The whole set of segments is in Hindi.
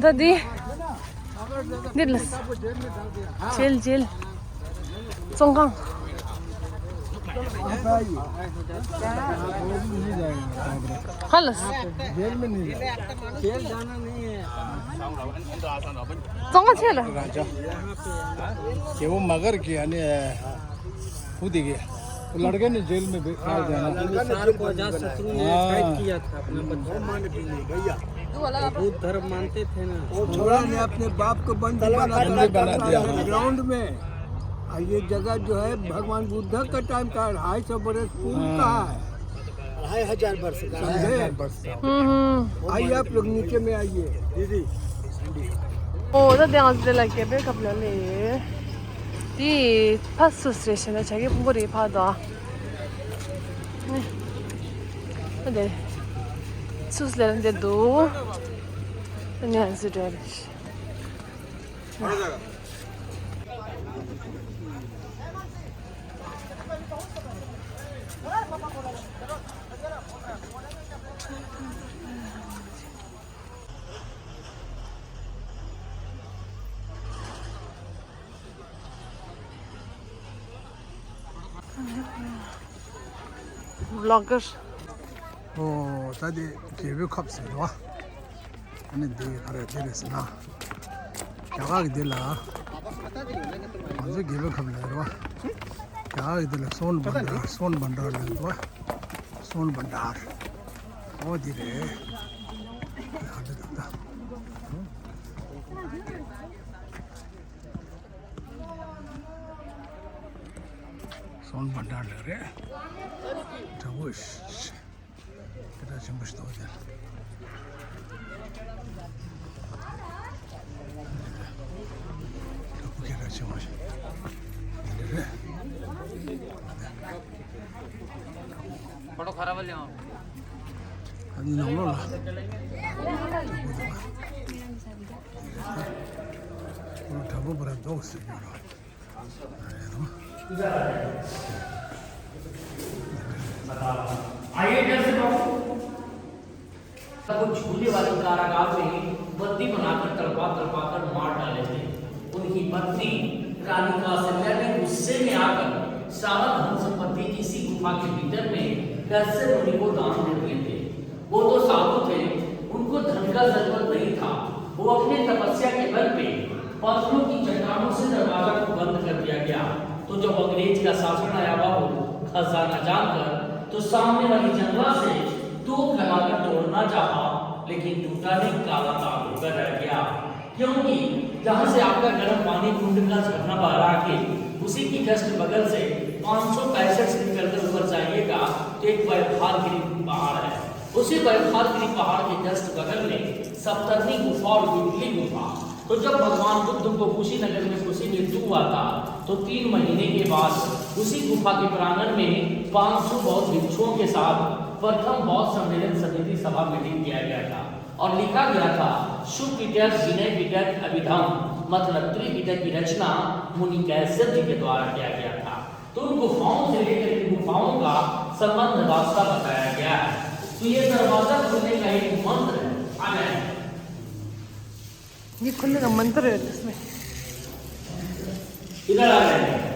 था दी दिलस चिल चिल सोंगांग खलस जेल में नहीं जेल जाना नहीं है सोंगा चिल कि वो मगर किया नहीं खुद ही गया वो लड़के ने जेल में जाना शत्रु ने किया था अपना बच्चा बुद्ध धर्म मानते थे ना वो छोड़ा ने अपने बाप को बंदी बना दिया ग्राउंड में। ये जगह जो है भगवान बुद्ध का टाइम का 250 बरस पूर्व का है 2500 वर्ष का आइए आप लोग नीचे में आइए दीदी 다 대학들에게 백업려니 이 파스 스테이션에 자기 분벌이 받아 근데 수술하는데도 그냥 안 쓰더라 블로거 다들 개벽합시다. 아니 네 가래 되랬으나 야가게 될라. 먼저 개벽합니다. 야가게 될 손 반다를 손 반다. 어디래? 하다다. 손 반다를 그래. 저거시. 그다 좀 보시다 오자. 저거게라 좀 보시. 그래. फोटो खराब है यहाँ 아니 너무나. 오늘 잡아보라 넣었어요. आइए इधर से कुछ झूले वाली कारागार में बंदी बनाकर तड़पा कर मार डाले थे। उनकी पत्नी रानी कौशल्या ने गुस्से में आकर सारा धन संपत्ति किसी गुफा के भीतर में कैसे मुनि को दान दे दिए थे। वो तो साधु थे, उनको धन का जरूरत नहीं था। वो अपने तपस्या के बल पे पत्थरों की चट्टानों से दरवाजा को बंद कर दिया गया। तो जब अंग्रेज का शासन आया बाबू खजाना जानकर तो सामने वाली जंगला से तोप लगाकर तोड़ना चाहा, लेकिन टूटा नहीं, काला तार होकर रह गया। क्योंकि जहां से आपका गर्म पानी कुंड का झरना बह रहा है, उसी की जस्ट बगल से 565 से निकलकर ऊपर जाइएगा तो एक बर्फालगिरी पहाड़ है। उसी बर्फालगिरी पहाड़ के जस्ट बगल में सप्तर्षि गुफा और विटली गुफा। तो जब भगवान बुद्ध को कुशीनगर में कुशी मृत्यु हुआ था तो 3 महीने के बाद उसी गुफा के प्रांगण में 500 बौद्ध भिक्षुओं के साथ प्रथम बौद्ध सम्मेलन समिति सभा मीटिंग किया गया था और लिखा गया था शुभ पिटक विनय पिटक अभिधम मतलब त्रिपिटक की रचना मुनि कैसर जी के द्वारा किया गया था। तो उन गुफाओं से लेकर इन गुफाओं का संबंध रास्ता बताया गया है। तो ये दरवाजा खुलने का एक मंत्र है। आगे ये खुलने का मंत्र है इसमें इधर आ रहे हैं।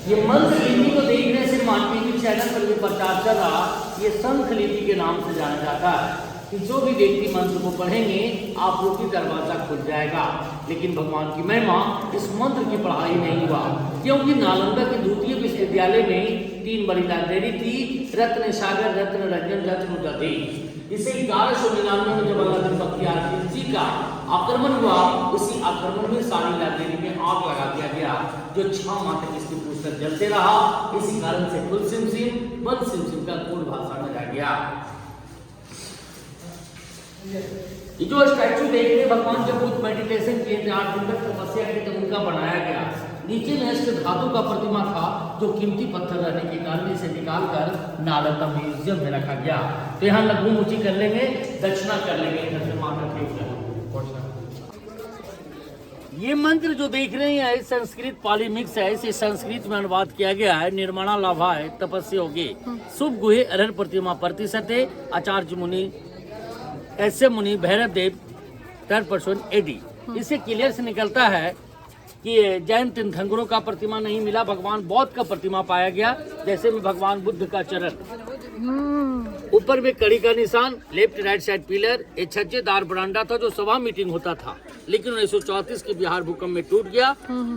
ये मंत्र लिपि को देखने से मानवीय के चैनल पर भी प्रचार चल रहा, ये शंख लिपि के नाम से जाना जाता है कि जो भी व्यक्ति मंत्र को पढ़ेंगे आप लोग की दरवाजा खुल जाएगा। लेकिन भगवान की महिमा इस मंत्र की पढ़ाई नहीं हुआ, क्योंकि नालंदा के द्वितीय विश्वविद्यालय में 3 बड़ी लाइब्रेरी थी, रत्न सागर, रत्न रंजन, रत्न गति। इसे 1199 में जब अल्लाह बख्तियार खिलजी का आक्रमण हुआ, उसी आक्रमण में सारी लाइब्रेरी में आग लगा दिया गया, जो 6 माह तक इसकी पुस्तक जलते रहा। इसी कारण से कुल सिमसिम बल सिमसिम का मूल भाषा में रह गया। ये जो स्टैचू देख रहे भगवान जब कुछ मेडिटेशन किए थे, 8 दिन तक तपस्या की, तो उनका बनाया गया। नीचे में अष्ट धातु का प्रतिमा था, जो कीमती पत्थर रहने के कारण इसे निकालकर नालंदा म्यूजियम में रखा गया। तो यहाँ लघु मुची कर लेंगे, दक्षिणा कर लेंगे, इधर से माता ठीक है। ये मंत्र जो देख रहे हैं संस्कृत पाली मिक्स है, इसे संस्कृत में अनुवाद किया गया है। निर्माणा लाभाय तपस्या होगी शुभ गुहे अरहर प्रतिमा प्रतिशते आचार्य मुनि ऐसे मुनि भैरव देव 3% एडी। इससे क्लियर से निकलता है कि जैन तीर्थंकरों का प्रतिमा नहीं मिला, भगवान बौद्ध का प्रतिमा पाया गया, जैसे में भगवान बुद्ध का चरण, ऊपर में कड़ी का निशान, लेफ्ट राइट साइड पिलर, एक छज्जेदार बरामदा था जो सभा मीटिंग होता था, लेकिन 1934 के बिहार भूकंप में टूट गया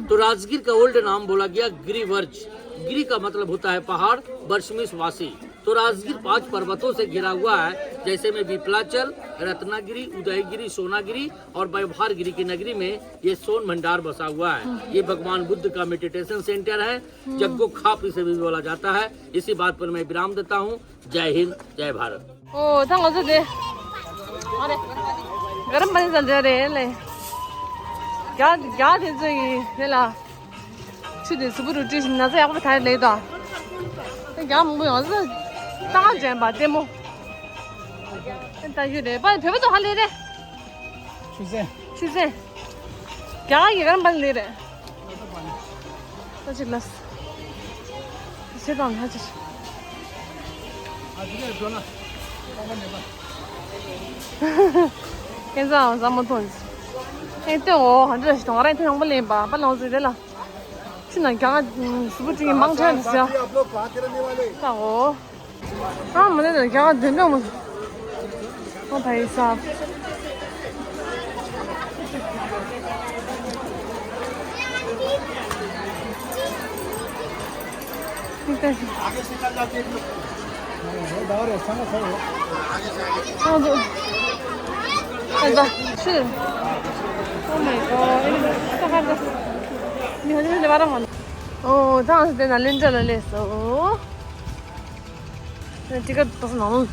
तो राजगीर का ओल्ड नाम बोला गया गिरिवर्ज। गिरी का मतलब होता है पहाड़, वर्षमिस वासी। तो राजगीर 5 पर्वतों से घिरा हुआ है, जैसे में विपलाचल, रत्नागिरी, उदयगिरी, सोनागिरी और व्यवहारगिरी की नगरी में ये सोन भंडार बसा हुआ है। ये भगवान बुद्ध का मेडिटेशन सेंटर है, जग्गो खाप इसे भी बोला जाता है। इसी बात पर मैं विराम देता हूँ। जय हिंद, जय भारत। गरम पानी चल जा रहे ले क्या क्या थे जो ये ला शुद्ध सुबह उठी ना से आपको खाए ले तो क्या मुझे ऐसा ताज़ है बातें मो ताज़ी ले पर फिर तो हाल ले रहे शुसे क्या ये गरम पानी ले रहे तो चिल्लास इसे तो हम हाजिर现在咱们同事，哎，对哦，还是当然挺不累吧，不老实的了。现在刚是不是这个忙车的是啊？啥哦？啊，没得人刚真的么？我拍一下。你看。啊，对。看着是 Oh my god 这孩子你好像是把它放哦这样是在那领着了来收这个不是那种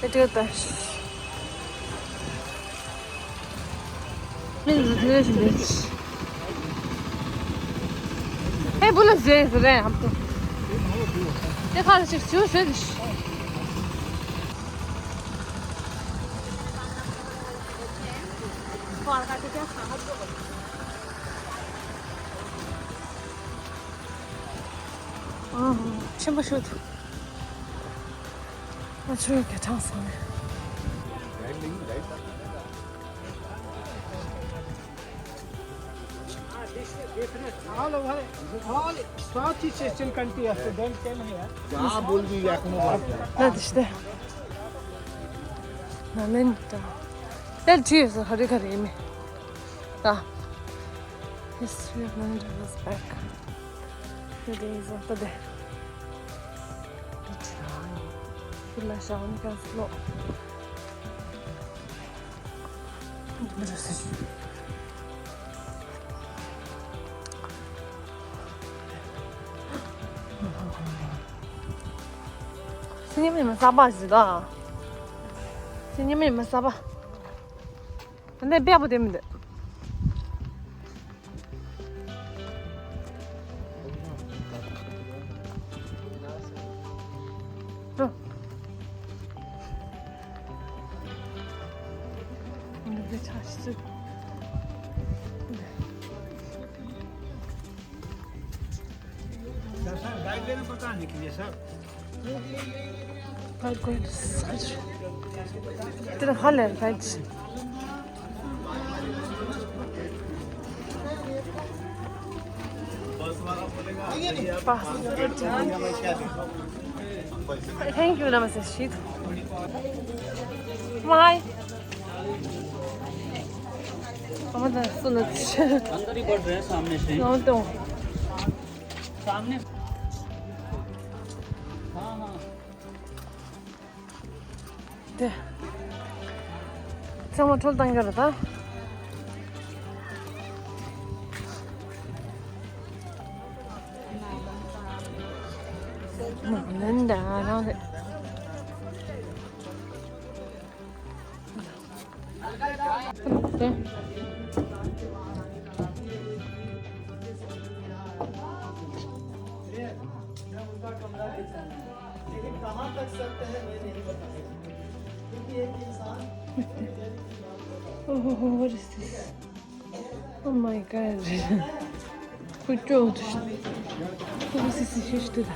这个的名字特别是没起哎，不能学是的，不。这看是就学的是。哇，还这边看好多。全部手头。我去给厂商的。那işte. Lamenta. Del cheese, hadi karimi. Da. History of Mandela's back. The days of the day. Fulla şahını kaslo. Burası.你们撒把是的，你们撒把，那别不对没得。嗯，我们在尝试。गाइडलाइन बताने के लिए sir Vai com isso. Tira roller, vai. Thank you, namaste, shit. Why? हम तो सुनो अंदर ही बढ़ रहे हैं सामने से ना तो सामने हाँ हाँ 네. 정말 쫄당겨라다. 먹는다. 나한테. 네. कहाँ तक Oh, what is this? Oh my god. Kutu düştü. Bu sesi şişti de.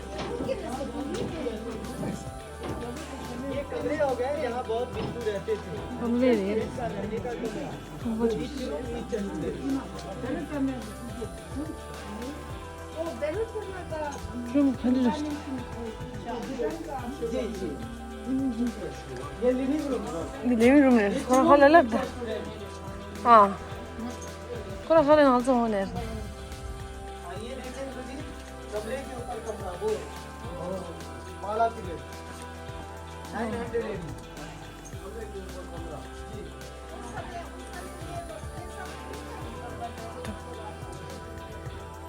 हम ले रहे हैं रूम खाली लिविंग रूम है थोड़ा खाली लगता है हाँ थोड़ा खाली हाल से होने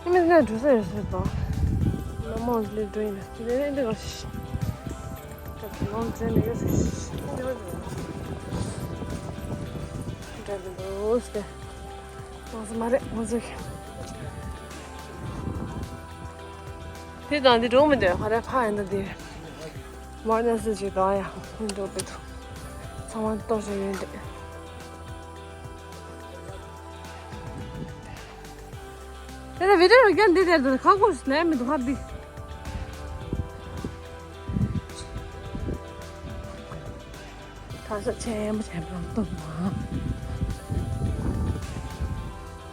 이미 그냥 주세요 했어. 너무 어질리도이네. 이제 내가 씨. 너무 재미가 씨. 이제 도스데. 무슨 말해? 무슨 게? 대단히 너무 돼. 하래 파는데. 뭐는 쓰지 나야. 근데 그래도 상황 또 좋은데. 내가 video를 gel dedi 가고 있네 애미도 하디 다시 제일 또 봐.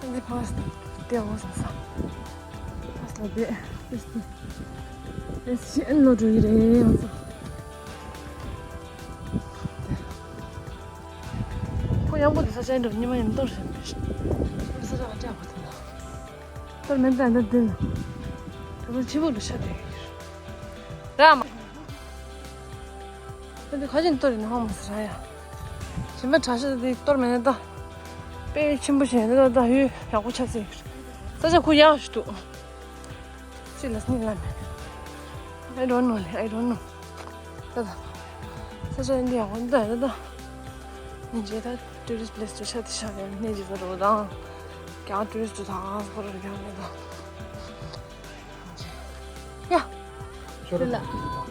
근데 파스타 뛰어와서 파스타 비에 에스 일로 주이래 와서 고양보다 사실 언니만 또 생겼어. 그래서 자 같은 पर मैं तो अंदर दिन तो मुझे बोलो शायद Ram 근데 가진 또리는 하면 살아야 지금 자식들이 또 맨다 배 침부시는 다 유 야구 차지 사실 그 야수도 실례스 니라면 I don't know 다다 사실 인디아 온다 다다 이제 다 tourist place 도 찾으셔야 돼 내지서로다 क्या टूरिस्ट था पर क्या लेगा या चला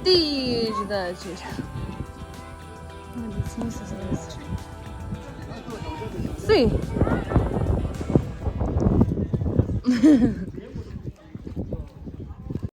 तीज दा चीज मैं दिसनी से सी